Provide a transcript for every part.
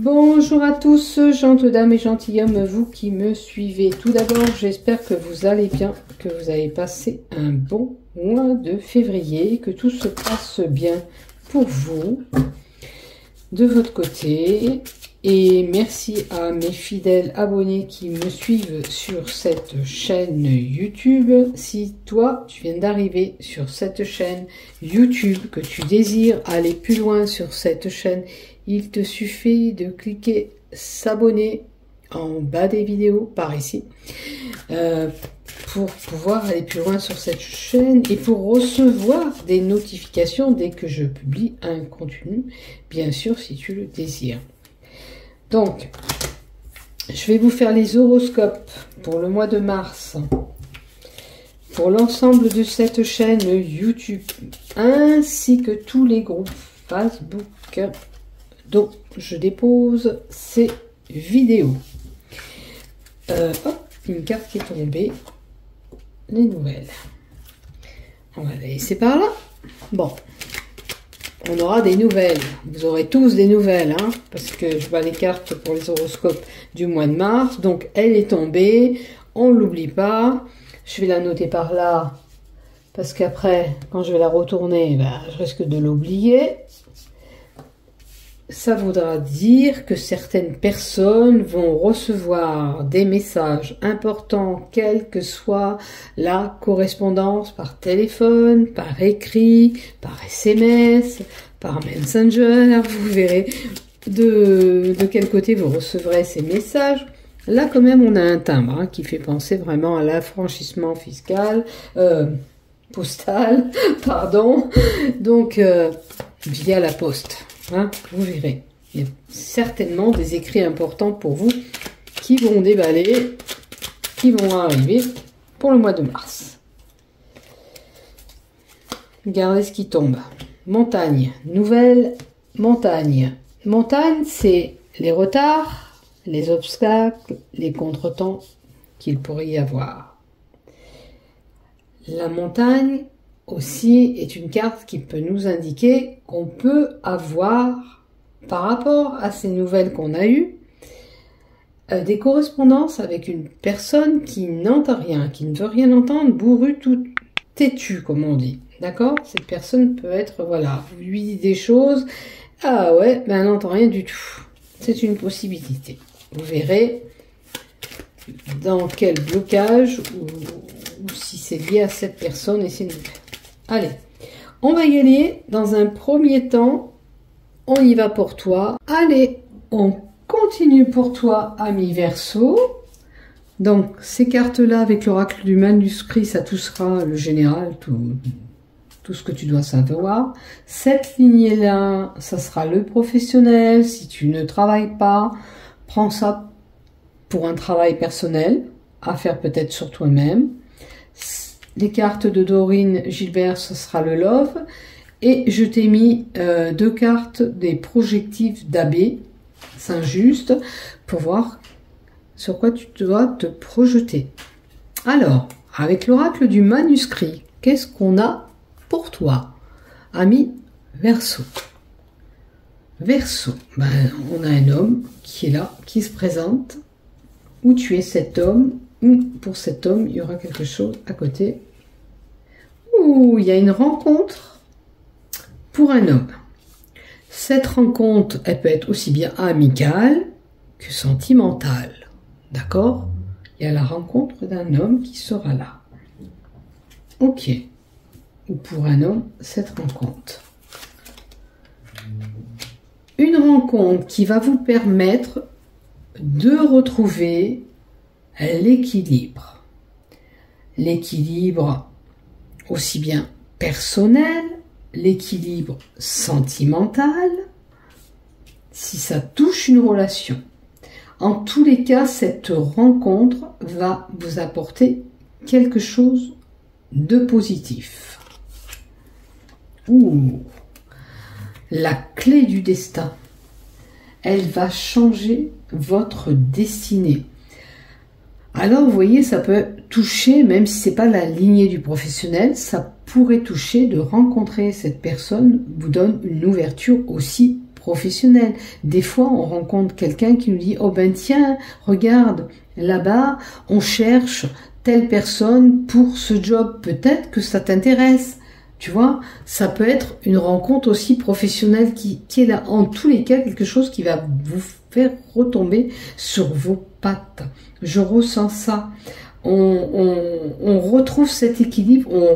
Bonjour à tous, gentes dames et gentilshommes, vous qui me suivez. Tout d'abord, j'espère que vous allez bien, que vous avez passé un bon mois de février, que tout se passe bien pour vous, de votre côté. Et merci à mes fidèles abonnés qui me suivent sur cette chaîne YouTube. Si toi, tu viens d'arriver sur cette chaîne YouTube, que tu désires aller plus loin sur cette chaîne, il te suffit de cliquer s'abonner en bas des vidéos, par ici, pour pouvoir aller plus loin sur cette chaîne et pour recevoir des notifications dès que je publie un contenu, bien sûr, si tu le désires. Donc, je vais vous faire les horoscopes pour le mois de mars, pour l'ensemble de cette chaîne YouTube, ainsi que tous les groupes Facebook dont je dépose ces vidéos. Hop, une carte qui est tombée, les nouvelles. On va la laisser par là. Bon. On aura des nouvelles. Vous aurez tous des nouvelles, hein, parce que je vois les cartes pour les horoscopes du mois de mars. Donc, elle est tombée. On ne l'oublie pas. Je vais la noter par là, parce qu'après, quand je vais la retourner, ben, je risque de l'oublier. Ça voudra dire que certaines personnes vont recevoir des messages importants, quelle que soit la correspondance par téléphone, par écrit, par SMS, par Messenger. Vous verrez de quel côté vous recevrez ces messages. Là, quand même, on a un timbre hein, qui fait penser vraiment à l'affranchissement fiscal, postal, pardon, donc via la poste. Hein, vous verrez, il y a certainement des écrits importants pour vous qui vont déballer, qui vont arriver pour le mois de mars. Regardez ce qui tombe. Montagne, nouvelle montagne. Montagne, c'est les retards, les obstacles, les contretemps qu'il pourrait y avoir. La montagne aussi est une carte qui peut nous indiquer qu'on peut avoir, par rapport à ces nouvelles qu'on a eues, des correspondances avec une personne qui n'entend rien, qui ne veut rien entendre, bourru, tout têtu, comme on dit. D'accord? Cette personne peut être, voilà, vous lui dites des choses, ah ouais, ben elle n'entend rien du tout. C'est une possibilité. Vous verrez dans quel blocage ou si c'est lié à cette personne et ses nouvelles. Allez, on va y aller. Dans un premier temps, on y va pour toi. Allez, on continue pour toi, ami Verseau. Donc, ces cartes-là, avec l'oracle du manuscrit, ça tout sera le général, tout ce que tu dois savoir. Cette lignée-là, ça sera le professionnel. Si tu ne travailles pas, prends ça pour un travail personnel, à faire peut-être sur toi-même. Les cartes de Dorine Gilbert, ce sera le Love. Et je t'ai mis deux cartes des projectifs d'Abbé Saint-Just pour voir sur quoi tu dois te projeter. Alors, avec l'oracle du manuscrit, qu'est-ce qu'on a pour toi, ami Verseau? Verseau, ben, on a un homme qui est là, qui se présente. Où tu es cet homme? Pour cet homme, il y aura quelque chose à côté. Ouh, il y a une rencontre pour un homme. Cette rencontre, elle peut être aussi bien amicale que sentimentale. D'accord? Il y a la rencontre d'un homme qui sera là. Ok. Ou pour un homme, cette rencontre. Une rencontre qui va vous permettre de retrouver l'équilibre. L'équilibre aussi bien personnel, l'équilibre sentimental, si ça touche une relation. En tous les cas, cette rencontre va vous apporter quelque chose de positif. Ouh, la clé du destin, elle va changer votre destinée. Alors, vous voyez, ça peut toucher, même si c'est pas la lignée du professionnel, ça pourrait toucher de rencontrer cette personne, vous donne une ouverture aussi professionnel. Des fois, on rencontre quelqu'un qui nous dit « Oh ben tiens, regarde, là-bas, on cherche telle personne pour ce job. Peut-être que ça t'intéresse. » Tu vois, ça peut être une rencontre aussi professionnelle qui est là. En tous les cas, quelque chose qui va vous faire retomber sur vos pattes. Je ressens ça. On retrouve cet équilibre, on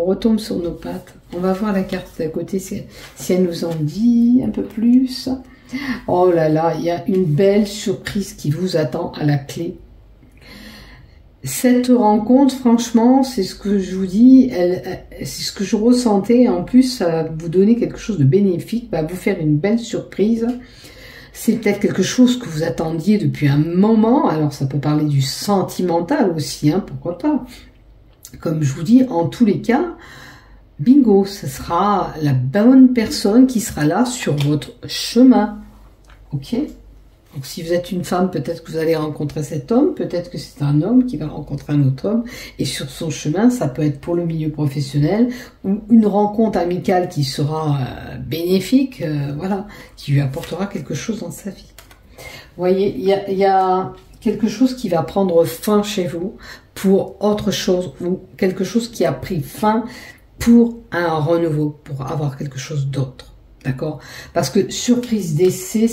retombe sur nos pattes. On va voir la carte d'à côté si elle nous en dit un peu plus. Oh là là, il y a une belle surprise qui vous attend à la clé. Cette rencontre, franchement, c'est ce que je vous dis, c'est ce que je ressentais. En plus, ça va vous donner quelque chose de bénéfique, va vous faire une belle surprise. C'est peut-être quelque chose que vous attendiez depuis un moment. Alors, ça peut parler du sentimental aussi, hein, pourquoi pas. Comme je vous dis, en tous les cas, bingo, ce sera la bonne personne qui sera là sur votre chemin. Ok ? Donc, si vous êtes une femme, peut-être que vous allez rencontrer cet homme, peut-être que c'est un homme qui va rencontrer un autre homme, et sur son chemin, ça peut être pour le milieu professionnel, ou une rencontre amicale qui sera bénéfique, voilà, qui lui apportera quelque chose dans sa vie. Vous voyez, il y a quelque chose qui va prendre fin chez vous pour autre chose, ou quelque chose qui a pris fin pour un renouveau, pour avoir quelque chose d'autre, d'accord? Parce que surprise décès,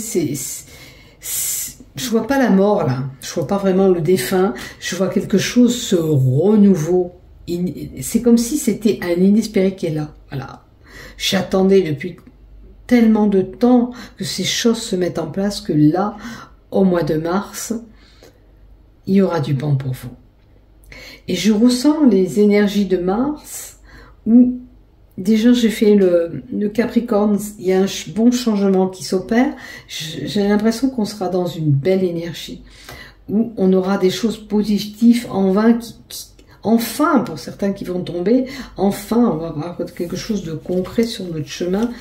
je vois pas la mort là, je vois pas vraiment le défunt, je vois quelque chose, ce renouveau. C'est comme si c'était un inespéré qui est là. Voilà. J'attendais depuis tellement de temps que ces choses se mettent en place que là, au mois de mars, il y aura du bon pour vous. Et je ressens les énergies de Mars où déjà, j'ai fait le Capricorne, il y a un bon changement qui s'opère. J'ai l'impression qu'on sera dans une belle énergie, où on aura des choses positives enfin, pour certains qui vont tomber, enfin, on va avoir quelque chose de concret sur notre chemin.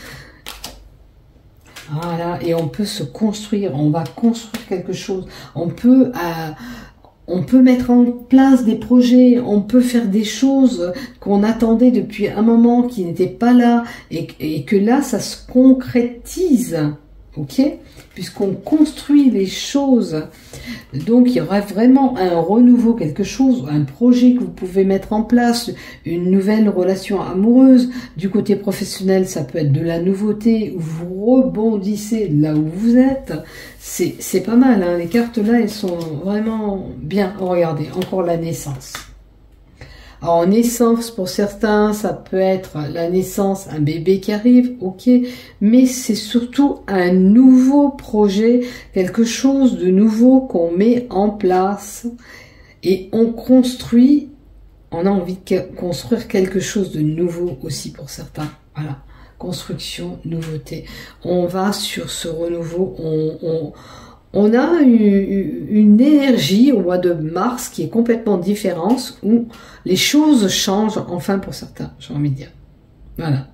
Voilà, et on peut se construire, on va construire quelque chose. On peut mettre en place des projets, on peut faire des choses qu'on attendait depuis un moment qui n'étaient pas là et que là, ça se concrétise, ok? Puisqu'on construit les choses. Donc, il y aura vraiment un renouveau, quelque chose, un projet que vous pouvez mettre en place, une nouvelle relation amoureuse. Du côté professionnel, ça peut être de la nouveauté, où vous rebondissez là où vous êtes. C'est pas mal, hein. Les cartes là, elles sont vraiment bien. Oh, regardez, encore la naissance. Alors, naissance, pour certains, ça peut être la naissance, un bébé qui arrive, ok, mais c'est surtout un nouveau projet, quelque chose de nouveau qu'on met en place et on construit, on a envie de construire quelque chose de nouveau aussi pour certains, voilà, construction, nouveauté. On va sur ce renouveau, on a une énergie au mois de mars qui est complètement différente, où les choses changent enfin pour certains, j'ai envie de dire. Voilà.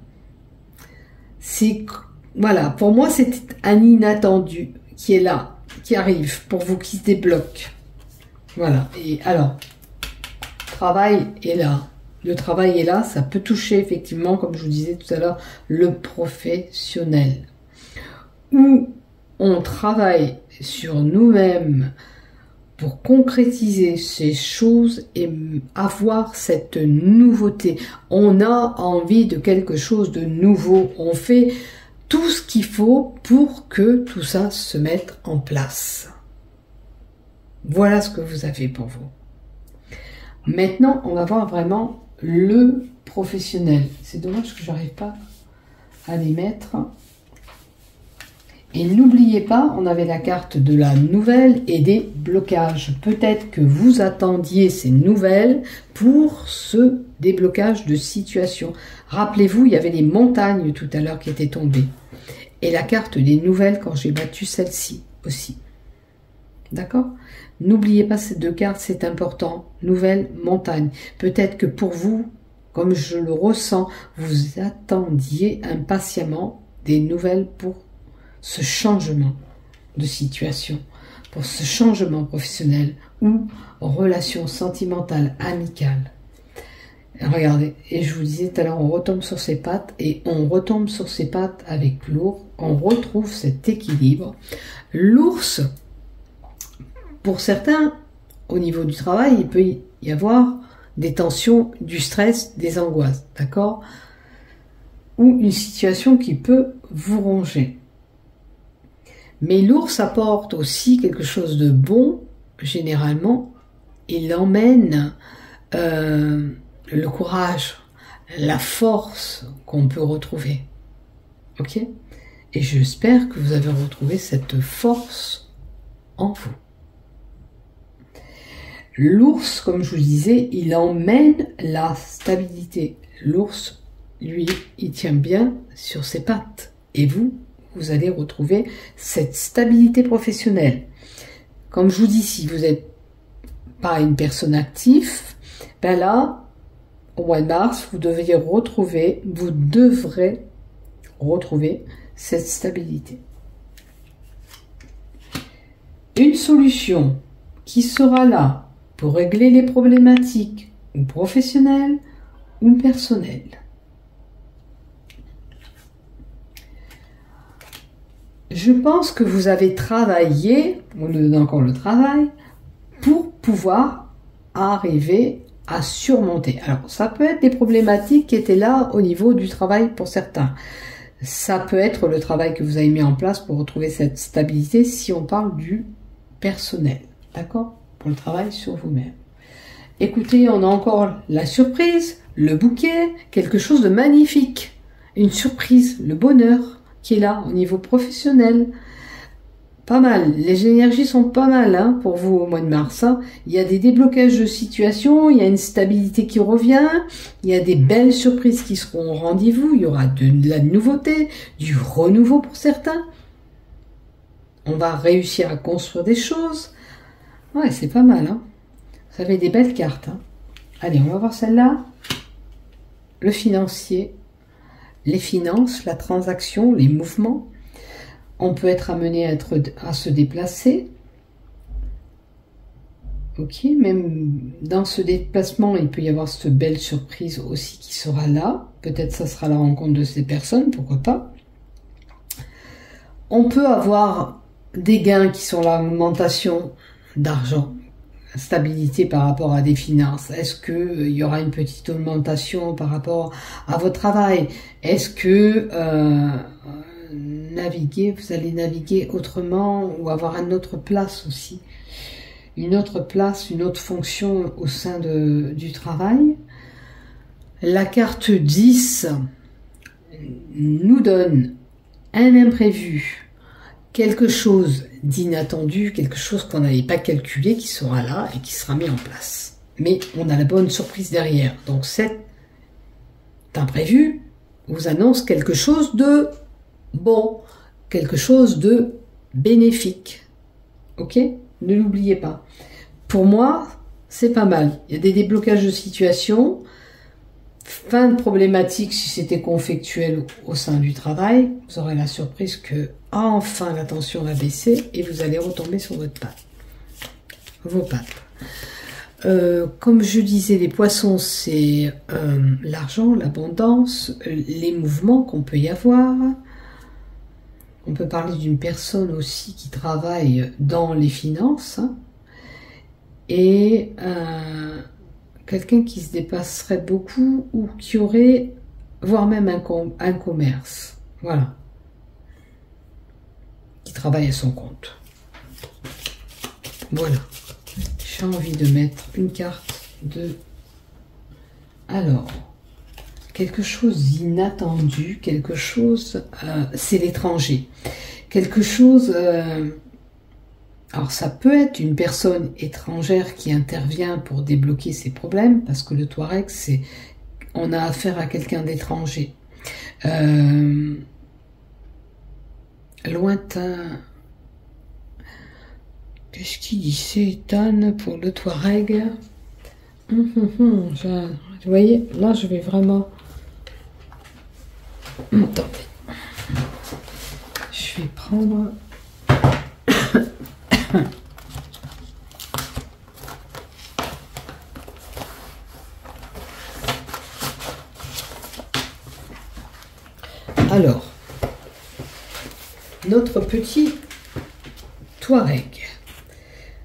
Voilà, pour moi, c'est un inattendu qui est là, qui arrive pour vous, qui se débloque. Voilà. Et alors, travail est là. Le travail est là, ça peut toucher effectivement, comme je vous disais tout à l'heure, le professionnel. Où on travaille sur nous-mêmes pour concrétiser ces choses et avoir cette nouveauté. On a envie de quelque chose de nouveau. On fait tout ce qu'il faut pour que tout ça se mette en place. Voilà ce que vous avez pour vous. Maintenant, on va voir vraiment le professionnel. C'est dommage que j'arrive pas à les mettre. Et n'oubliez pas, on avait la carte de la nouvelle et des blocages. Peut-être que vous attendiez ces nouvelles pour ce déblocage de situation. Rappelez-vous, il y avait les montagnes tout à l'heure qui étaient tombées. Et la carte des nouvelles quand j'ai battu celle-ci aussi. D'accord? N'oubliez pas ces deux cartes, c'est important. Nouvelle, montagne. Peut-être que pour vous, comme je le ressens, vous attendiez impatiemment des nouvelles pour ce changement de situation, pour ce changement professionnel ou relation sentimentale, amicale. Regardez, et je vous disais tout à l'heure, on retombe sur ses pattes, et on retombe sur ses pattes avec l'ours, on retrouve cet équilibre. L'ours, pour certains, au niveau du travail, il peut y avoir des tensions, du stress, des angoisses, d'accord? Ou une situation qui peut vous ronger. Mais l'ours apporte aussi quelque chose de bon, généralement. Il emmène le courage, la force qu'on peut retrouver. Ok? Et j'espère que vous avez retrouvé cette force en vous. L'ours, comme je vous disais, il emmène la stabilité. L'ours, lui, il tient bien sur ses pattes. Et vous, vous allez retrouver cette stabilité professionnelle. Comme je vous dis, si vous n'êtes pas une personne active, ben là, au mois de mars, vous devrez retrouver cette stabilité. Une solution qui sera là pour régler les problématiques ou professionnelles ou personnelles. Je pense que vous avez travaillé, on nous donne encore le travail, pour pouvoir arriver à surmonter. Alors, ça peut être des problématiques qui étaient là au niveau du travail pour certains. Ça peut être le travail que vous avez mis en place pour retrouver cette stabilité si on parle du personnel. D'accord? Pour le travail sur vous-même. Écoutez, on a encore la surprise, le bouquet, quelque chose de magnifique. Une surprise, le bonheur qui est là au niveau professionnel. Pas mal, les énergies sont pas mal hein, pour vous au mois de mars. Hein. Il y a des déblocages de situation, il y a une stabilité qui revient, il y a des belles surprises qui seront au rendez-vous, il y aura de la nouveauté, du renouveau pour certains. On va réussir à construire des choses. Ouais, c'est pas mal. Hein. Vous avez des belles cartes. Hein. Allez, on va voir celle-là. Le financier, les finances, la transaction, les mouvements. On peut être amené à se déplacer. Ok, même dans ce déplacement, il peut y avoir cette belle surprise aussi qui sera là. Peut-être ça sera la rencontre de ces personnes, pourquoi pas. On peut avoir des gains qui sont l'augmentation d'argent, stabilité par rapport à des finances. Est-ce que il y aura une petite augmentation par rapport à votre travail? Est-ce que vous allez naviguer autrement ou avoir une autre place aussi? Une autre place, une autre fonction au sein du travail. La carte 10 nous donne un imprévu, quelque chose d'inattendu, quelque chose qu'on n'avait pas calculé qui sera là et qui sera mis en place. Mais on a la bonne surprise derrière. Donc cet imprévu vous annonce quelque chose de bon, quelque chose de bénéfique. Ok? Ne l'oubliez pas. Pour moi, c'est pas mal. Il y a des déblocages de situation, fin de problématique si c'était conflictuel au sein du travail. Vous aurez la surprise que enfin la tension va baisser et vous allez retomber sur votre patte. Vos pattes. Comme je disais, les poissons, c'est l'argent, l'abondance, les mouvements qu'on peut y avoir. On peut parler d'une personne aussi qui travaille dans les finances. Hein, et quelqu'un qui se dépasserait beaucoup ou qui aurait, voire même un commerce. Voilà. Qui travaille à son compte. Voilà. J'ai envie de mettre une carte de... Alors, quelque chose d'inattendu, quelque chose... c'est l'étranger. Quelque chose... alors, ça peut être une personne étrangère qui intervient pour débloquer ses problèmes, parce que le Touareg, c'est... On a affaire à quelqu'un d'étranger. Lointain... Qu'est-ce qu'il dit? C'est Tan pour le Touareg. Vous voyez, là, je vais vraiment... Attendez. Je vais prendre... Alors, notre petit Touareg,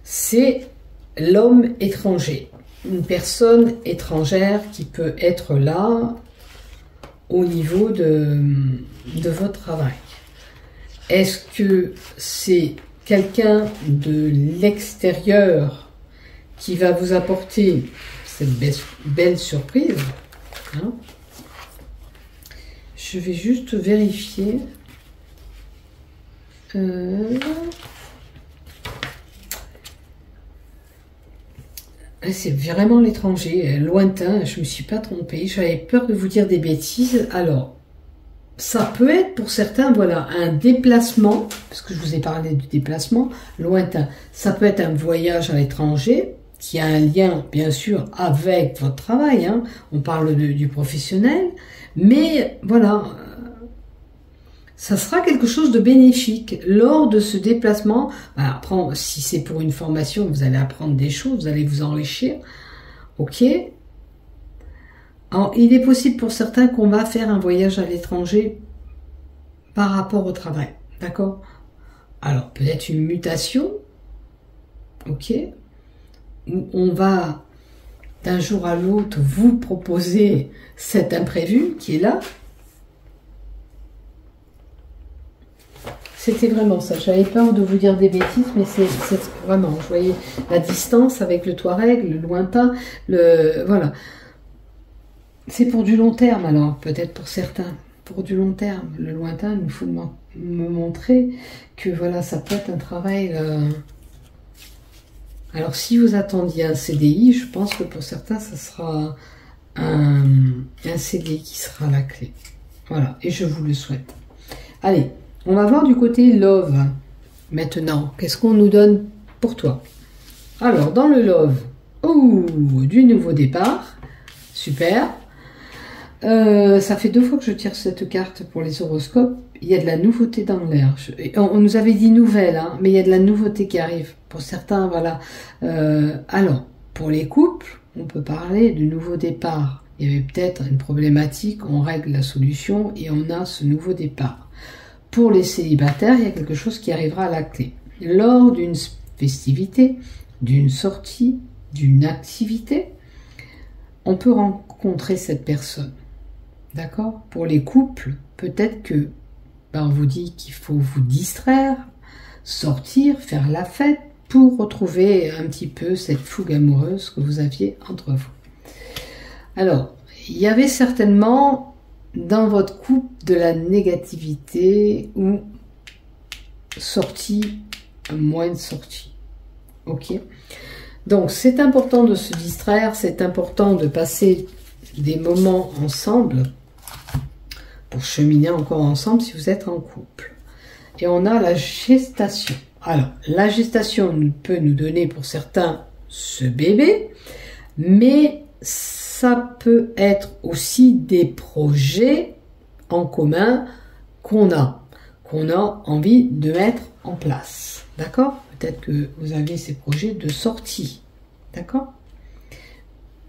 c'est l'homme étranger. Une personne étrangère qui peut être là au niveau de votre travail. Est-ce que c'est quelqu'un de l'extérieur qui va vous apporter cette belle surprise, hein? Je vais juste vérifier. C'est vraiment l'étranger, lointain, je ne me suis pas trompée, j'avais peur de vous dire des bêtises. Alors, ça peut être pour certains, voilà, un déplacement, parce que je vous ai parlé du déplacement, lointain. Ça peut être un voyage à l'étranger, qui a un lien, bien sûr, avec votre travail, hein. On parle du professionnel, mais voilà, ça sera quelque chose de bénéfique lors de ce déplacement. Après, si c'est pour une formation, vous allez apprendre des choses, vous allez vous enrichir, ok. Alors, il est possible pour certains qu'on va faire un voyage à l'étranger par rapport au travail, d'accord? Alors, peut-être une mutation, ok? Où on va d'un jour à l'autre vous proposer cet imprévu qui est là. C'était vraiment ça. J'avais peur de vous dire des bêtises, mais c'est vraiment, vous voyez, la distance avec le Touareg, le lointain, voilà. C'est pour du long terme, alors, peut-être pour certains, pour du long terme. Le lointain, il faut me montrer que, voilà, ça peut être un travail... Alors, si vous attendiez un CDI, je pense que pour certains, ça sera un CDI qui sera la clé. Voilà, et je vous le souhaite. Allez, on va voir du côté love. Maintenant, qu'est-ce qu'on nous donne pour toi? Alors, dans le love, du nouveau départ. Super. Ça fait 2 fois que je tire cette carte pour les horoscopes. Il y a de la nouveauté dans l'air. On nous avait dit nouvelle, hein, mais il y a de la nouveauté qui arrive. Pour certains, voilà. Alors, pour les couples, on peut parler de nouveau départ. Il y avait peut-être une problématique, on règle la solution et on a ce nouveau départ. Pour les célibataires, il y a quelque chose qui arrivera à la clé. Lors d'une festivité, d'une sortie, d'une activité, on peut rencontrer cette personne. D'accord? Pour les couples, peut-être que on vous dit qu'il faut vous distraire, sortir, faire la fête pour retrouver un petit peu cette fougue amoureuse que vous aviez entre vous. Alors, il y avait certainement dans votre couple de la négativité ou sortie, moins de sortie. Ok? Donc, c'est important de se distraire, c'est important de passer des moments ensemble pour cheminer encore ensemble si vous êtes en couple. Et on a la gestation. Alors, la gestation peut nous donner pour certains ce bébé, mais ça peut être aussi des projets en commun qu'on a envie de mettre en place. D'accord? Peut-être que vous avez ces projets de sortie. D'accord?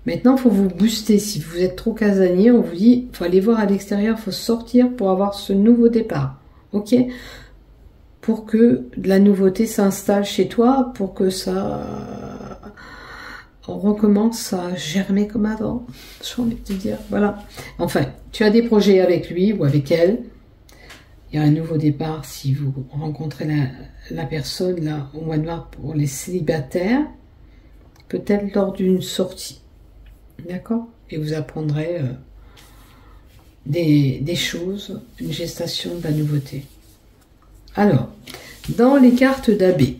Maintenant, il faut vous booster. Si vous êtes trop casanier, on vous dit, il faut aller voir à l'extérieur, il faut sortir pour avoir ce nouveau départ. Ok? Pour que de la nouveauté s'installe chez toi, pour que ça recommence à germer comme avant. J'ai envie de te dire, voilà. Enfin, tu as des projets avec lui ou avec elle. Il y a un nouveau départ si vous rencontrez la personne là au mois de mars pour les célibataires. Peut-être lors d'une sortie. D'accord? Et vous apprendrez des choses, une gestation de la nouveauté. Alors, dans les cartes d'abbé,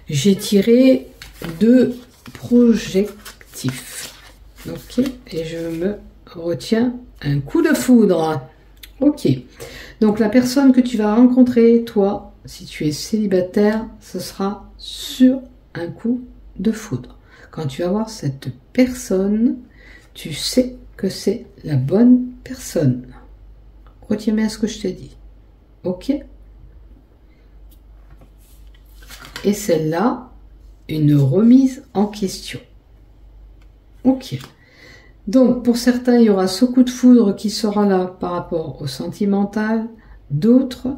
j'ai tiré 2 projectifs. Ok? Et je me retiens un coup de foudre. Ok. Donc, la personne que tu vas rencontrer, toi, si tu es célibataire, ce sera sur un coup de foudre. Quand tu vas voir cette personne, tu sais que c'est la bonne personne. Retiens bien ce que je t'ai dit. Ok? Et celle-là, une remise en question. Ok. Donc, pour certains, il y aura ce coup de foudre qui sera là par rapport au sentimental. D'autres,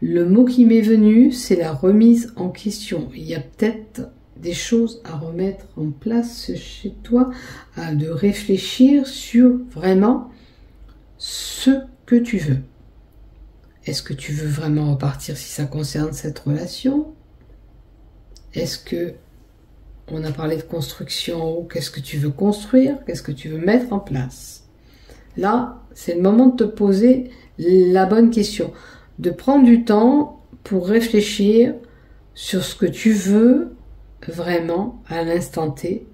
le mot qui m'est venu, c'est la remise en question. Il y a peut-être des choses à remettre en place chez toi, de réfléchir sur vraiment ce que tu veux. Est-ce que tu veux vraiment repartir si ça concerne cette relation? Est-ce que on a parlé de construction, qu'est-ce que tu veux construire? Qu'est-ce que tu veux mettre en place? Là, c'est le moment de te poser la bonne question, de prendre du temps pour réfléchir sur ce que tu veux vraiment à l'instant T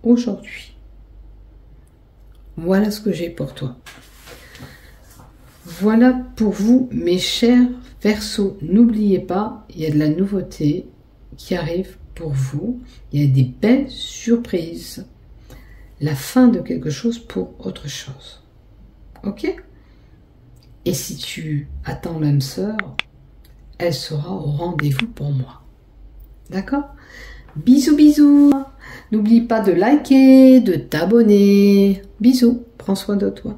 aujourd'hui. Voilà ce que j'ai pour toi. Voilà pour vous, mes chers Verseaux. N'oubliez pas, il y a de la nouveauté qui arrive pour vous. Il y a des belles surprises. La fin de quelque chose pour autre chose. Ok? Et si tu attends l'âme sœur, elle sera au rendez-vous pour moi. D'accord? Bisous, bisous. N'oublie pas de liker, de t'abonner. Bisous. Prends soin de toi.